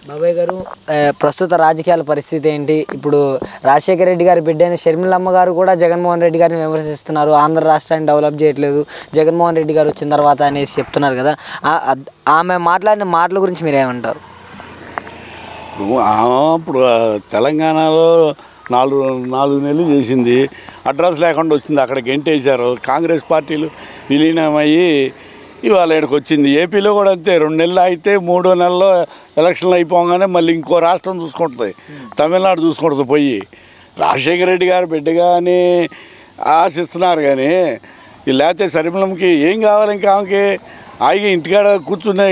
బాబాయ్ గారు, ప్రస్తుత రాజకీయాల పరిస్థితి ఏంటి? ఇప్పుడు రాజశేఖర రెడ్డి గారి బిడ్డ అయిన షర్మిలమ్మ గారు కూడా జగన్మోహన్ రెడ్డి గారిని విమర్శిస్తున్నారు. ఆంధ్ర రాష్ట్రాన్ని డెవలప్ చేయట్లేదు జగన్మోహన్ రెడ్డి గారు వచ్చిన తర్వాత అనేసి చెప్తున్నారు కదా. ఆమె మాట్లాడిన మాటల గురించి మీరేమంటారు? ఇప్పుడు తెలంగాణలో నాలుగు నెలలు చేసింది, అడ్రస్ లేకుండా వచ్చింది. అక్కడ గెంటేశారు. కాంగ్రెస్ పార్టీలు విలీనమయ్యి ఇవాళ ఇక్కడికి వచ్చింది. ఏపీలో కూడా అంతే. 2 నెలలు అయితే 3వ నెలలో ఎలక్షన్లు అయిపోగానే మళ్ళీ ఇంకో రాష్ట్రం చూసుకుంటుంది, తమిళనాడు చూసుకుంటుంది. పోయి రాజశేఖర రెడ్డి గారు బిడ్డగాని ఆశిస్తున్నారు. కానీ లేకపోతే షర్మిలమ్మకి ఏం కావాలి? ఇంకా ఆమెకి ఆగి ఇంటికాడ కూర్చునే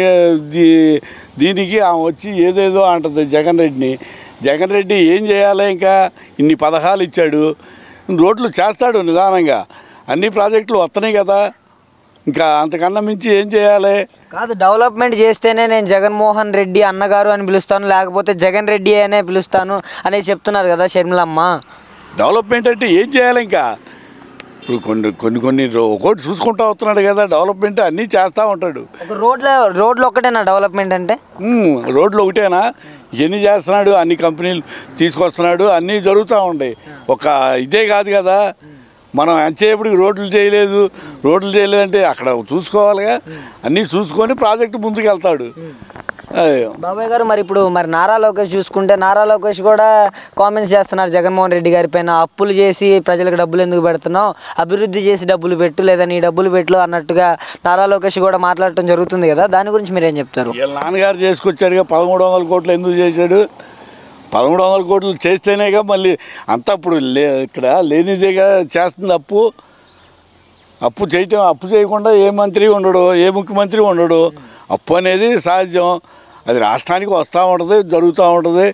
దీనికి ఆమె వచ్చి ఏదేదో అంటుంది జగన్ రెడ్డి ఏం చేయాలి? ఇంకా ఇన్ని పథకాలు ఇచ్చాడు, రోడ్లు చేస్తాడు నిదానంగా, అన్ని ప్రాజెక్టులు వస్తున్నాయి కదా, ఇంకా అంతకన్నా మించి ఏం చేయాలి? కాదు, డెవలప్మెంట్ చేస్తేనే నేను జగన్మోహన్ రెడ్డి అన్నగారు అని పిలుస్తాను, లేకపోతే జగన్ రెడ్డి అనే పిలుస్తాను అనేసి చెప్తున్నారు కదా షర్మిలమ్మ. డెవలప్మెంట్ అంటే ఏం చేయాలి? ఇంకా ఇప్పుడు కొన్ని ఒకటి చూసుకుంటూ వస్తున్నాడు కదా. డెవలప్మెంట్ అన్నీ చేస్తూ ఉంటాడు. రోడ్లు ఒక్కటేనా డెవలప్మెంట్ అంటే? రోడ్లు ఒకటేనా? ఎన్ని చేస్తున్నాడు, అన్ని కంపెనీలు తీసుకొస్తున్నాడు, అన్నీ జరుగుతూ ఉంటాయి. ఒక ఇదే కాదు కదా. మనం ఎంతసేపటికి రోడ్లు చేయలేదంటే అక్కడ చూసుకోవాలిగా. అన్నీ చూసుకొని ప్రాజెక్టు ముందుకు వెళ్తాడు. బాబాయ్ గారు, మరి నారా లోకేష్ చూసుకుంటే నారా లోకేష్ కూడా కామెంట్స్ చేస్తున్నారు జగన్మోహన్ రెడ్డి గారి పైన. అప్పులు చేసి ప్రజలకు డబ్బులు ఎందుకు పెడుతున్నావు, అభివృద్ధి చేసి డబ్బులు పెట్టు, లేదా నీ డబ్బులు పెట్టు అన్నట్టుగా నారా లోకేష్ కూడా మాట్లాడటం జరుగుతుంది కదా. దాని గురించి మీరేం చెప్తారు? వీళ్ళ నాన్నగారు చేసుకొచ్చాడుగా. 1300 కోట్లు ఎందుకు చేశాడు? 1300 కోట్లు చేస్తేనేగా మళ్ళీ అంతా. ఇప్పుడు ఇక్కడ లేనిదేగా చేస్తుంది అప్పు చేయకుండా ఏ మంత్రి ఉండడు, ఏ ముఖ్యమంత్రి ఉండడు. అప్పు అనేది సహజం. అది రాష్ట్రానికి వస్తూ ఉంటుంది, జరుగుతూ ఉంటుంది,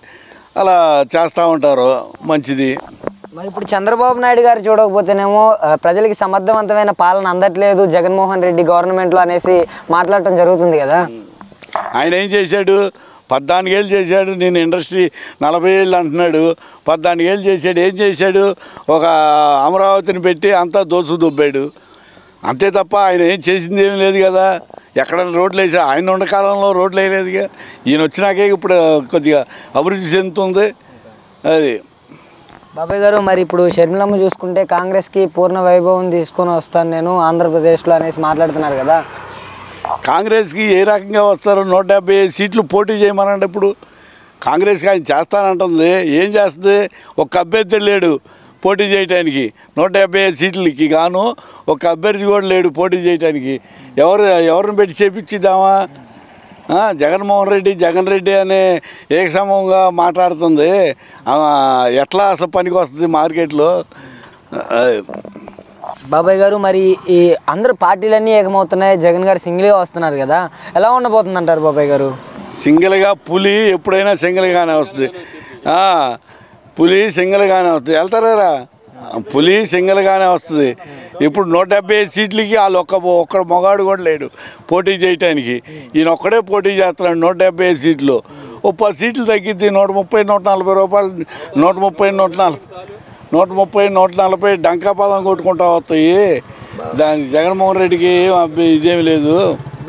అలా చేస్తూ ఉంటారు. మంచిది. మరి ఇప్పుడు చంద్రబాబు నాయుడు గారు చూడకపోతేనేమో ప్రజలకి సమర్థవంతమైన పాలన అందట్లేదు జగన్మోహన్ రెడ్డి గవర్నమెంట్లో అనేసి మాట్లాడటం జరుగుతుంది కదా. ఆయన ఏం చేశాడు? 14 ఏళ్ళు చేశాడు. నేను ఇండస్ట్రీ 40 ఏళ్ళు అంటున్నాడు. 14 ఏళ్ళు చేశాడు. ఏం చేశాడు? ఒక అమరావతిని పెట్టి అంతా దోసుకు అంతే తప్ప ఆయన ఏం చేసింది ఏమీ లేదు కదా. ఎక్కడ రోడ్లు వేసాడు? ఆయన ఉన్న కాలంలో రోడ్లు వేయలేదుగా. ఈయన వచ్చినాకే ఇప్పుడు కొద్దిగా అభివృద్ధి చెందుతుంది. అది బాబాయ్ గారు, మరి ఇప్పుడు షర్మిలమ్మ చూసుకుంటే కాంగ్రెస్కి పూర్ణ వైభవం తీసుకొని వస్తాను నేను ఆంధ్రప్రదేశ్లో అనేసి మాట్లాడుతున్నారు కదా. కాంగ్రెస్కి ఏ రకంగా వస్తారు? 175 సీట్లు పోటీ చేయమనండి. ఇప్పుడు కాంగ్రెస్కి ఆయన చేస్తానంటుంది. ఏం చేస్తుంది? ఒక అభ్యర్థి లేడు పోటీ చేయడానికి. 175 సీట్లకి గాను ఒక అభ్యర్థి కూడా లేడు పోటీ చేయడానికి. ఎవరిని పెట్టి చేపించిద్దామా? జగన్ రెడ్డి అనే ఏకసమంగా మాట్లాడుతుంది. ఎట్లా అసలు పనికి వస్తుంది మార్కెట్లో? బాబాయ్ గారు, మరి ఈ అందరు పార్టీలన్నీ ఏకమవుతున్నాయి, జగన్ గారు సింగిల్గా వస్తున్నారు కదా, ఎలా ఉండబోతుంది అంటారు బాబాయ్ గారు? సింగిల్గా పులి ఎప్పుడైనా సింగిల్గానే వస్తుంది. పులి సింగిల్గానే వస్తుంది. వెళ్తారా? పులి సింగిల్గానే వస్తుంది. ఇప్పుడు 175 సీట్లకి వాళ్ళు ఒక్క మొగాడు కూడా లేడు పోటీ చేయటానికి. ఈయన ఒక్కడే పోటీ చేస్తున్నాడు 175 సీట్లు. 10 సీట్లు తగ్గిద్ది. 130, 140 రూపాయలు, 130, 140 డంకాపదం కొట్టుకుంటా వస్తాయి. దానికి జగన్మోహన్ రెడ్డికి ఇదేమి లేదు.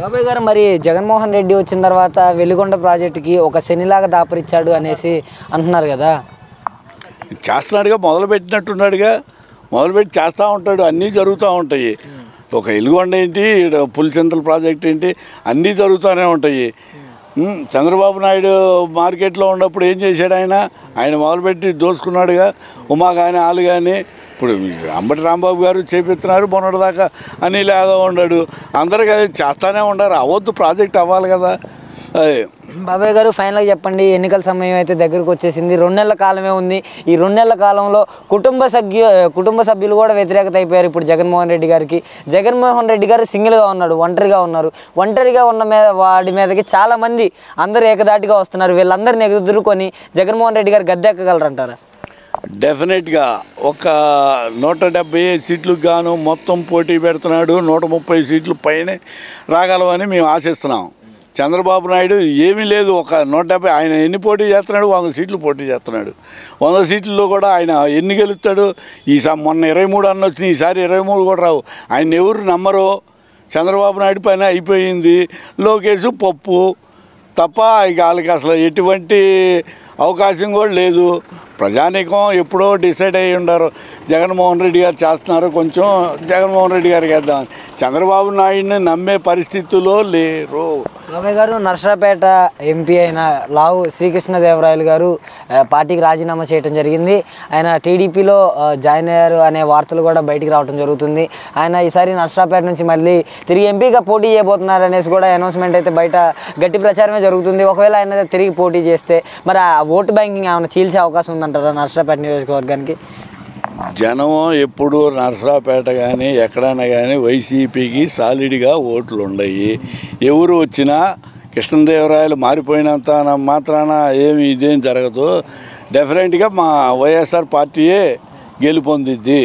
బాబాయ్ గారు, మరి జగన్మోహన్ రెడ్డి వచ్చిన తర్వాత వెలిగొండ ప్రాజెక్టుకి ఒక శనిలాగా దాపరిచ్చాడు అనేసి అంటున్నారు కదా. చేస్తున్నాడుగా, మొదలుపెట్టినట్టున్నాడుగా. మొదలుపెట్టి చేస్తూ ఉంటాడు. అన్నీ జరుగుతూ ఉంటాయి. ఒక వెలిగొండ ఏంటి, పులిచింతల ప్రాజెక్ట్ ఏంటి, అన్నీ జరుగుతూనే ఉంటాయి. చంద్రబాబు నాయుడు మార్కెట్లో ఉన్నప్పుడు ఏం చేశాడు? ఆయన మొదలుపెట్టి దోసుకున్నాడుగా. ఉమా కానీ వాళ్ళు కానీ. ఇప్పుడు అంబటి రాంబాబు గారు చేపిస్తున్నారు. మొన్నటిదాకా అనిల్ యాదవ్ ఉన్నాడు. అందరికీ అది చేస్తూనే ఉండారు. అవద్దు, ప్రాజెక్ట్ అవ్వాలి కదా. అది బాబాయ్ గారు, ఫైనల్గా చెప్పండి. ఎన్నికల సమయం అయితే దగ్గరకు వచ్చేసింది. 2 నెలల కాలమే ఉంది. ఈ 2 నెలల కాలంలో కుటుంబ సభ్యులు కూడా వ్యతిరేకత అయిపోయారు ఇప్పుడు జగన్మోహన్ రెడ్డి గారికి. జగన్మోహన్ రెడ్డి గారు సింగిల్గా ఉన్నాడు, ఒంటరిగా ఉన్నారు. ఒంటరిగా ఉన్న వాడి మీదకి చాలామంది అందరూ ఏకదాటిగా వస్తున్నారు. వీళ్ళందరినీ ఎదుర్కొని జగన్మోహన్ రెడ్డి గారు గద్దెక్కగలరంటారా? డెఫినెట్గా ఒక 175 సీట్లకు గాను మొత్తం పోటీ పెడుతున్నాడు. 130 సీట్లు పైనే రాగలవని మేము ఆశిస్తున్నాం. చంద్రబాబు నాయుడు ఏమీ లేదు. ఒక 170 ఆయన ఎన్ని పోటీ చేస్తున్నాడు? 100 సీట్లు పోటీ చేస్తున్నాడు. 100 సీట్లలో కూడా ఆయన ఎన్ని గెలుస్తాడు? మొన్న 23 అన్న వచ్చినాయి, ఈసారి 23 కూడా రావు. ఆయన ఎవరు నమ్మరు. చంద్రబాబు నాయుడు పైన అయిపోయింది. లోకేష్ పప్పు తప్ప ఇక వాళ్ళకి అసలు ఎటువంటి అవకాశం కూడా లేదు. ప్రజానీకం ఎప్పుడో డిసైడ్ అయ్యి ఉండారు, జగన్మోహన్ రెడ్డి గారు చేస్తున్నారు, కొంచెం జగన్మోహన్ రెడ్డి గారికి వేద్దామని. చంద్రబాబు నాయుడిని నమ్మే పరిస్థితుల్లో లేరు. బాబాయ్ గారు, నర్సరావుపేట ఎంపీ అయిన లావు శ్రీకృష్ణదేవరాయలు గారు పార్టీకి రాజీనామా చేయడం జరిగింది. ఆయన టీడీపీలో జాయిన్ అయ్యారు అనే వార్తలు కూడా బయటికి రావడం జరుగుతుంది. ఆయన ఈసారి నర్సరావుపేట నుంచి మళ్ళీ తిరిగి ఎంపీగా పోటీ చేయబోతున్నారు అనేసి కూడా అనౌన్స్మెంట్ అయితే బయట గట్టి ప్రచారమే జరుగుతుంది. ఒకవేళ ఆయన తిరిగి పోటీ చేస్తే మరి ఆ ఓటు బ్యాంకింగ్ ఏమైనా చీల్చే అవకాశం ఉందంటారా నర్సరావుపేట నియోజకవర్గానికి? జనం ఎప్పుడు నర్సరావుపేట కానీ ఎక్కడైనా కానీ వైసీపీకి సాలిడ్గా ఓట్లు ఉన్నాయి. ఎవరు వచ్చినా కృష్ణదేవరాయలు మారిపోయినంత మాత్రాన ఇదేం జరగదు. డెఫినెట్గా మా వైఎస్ఆర్ పార్టీయే గెలుపొందిద్ది.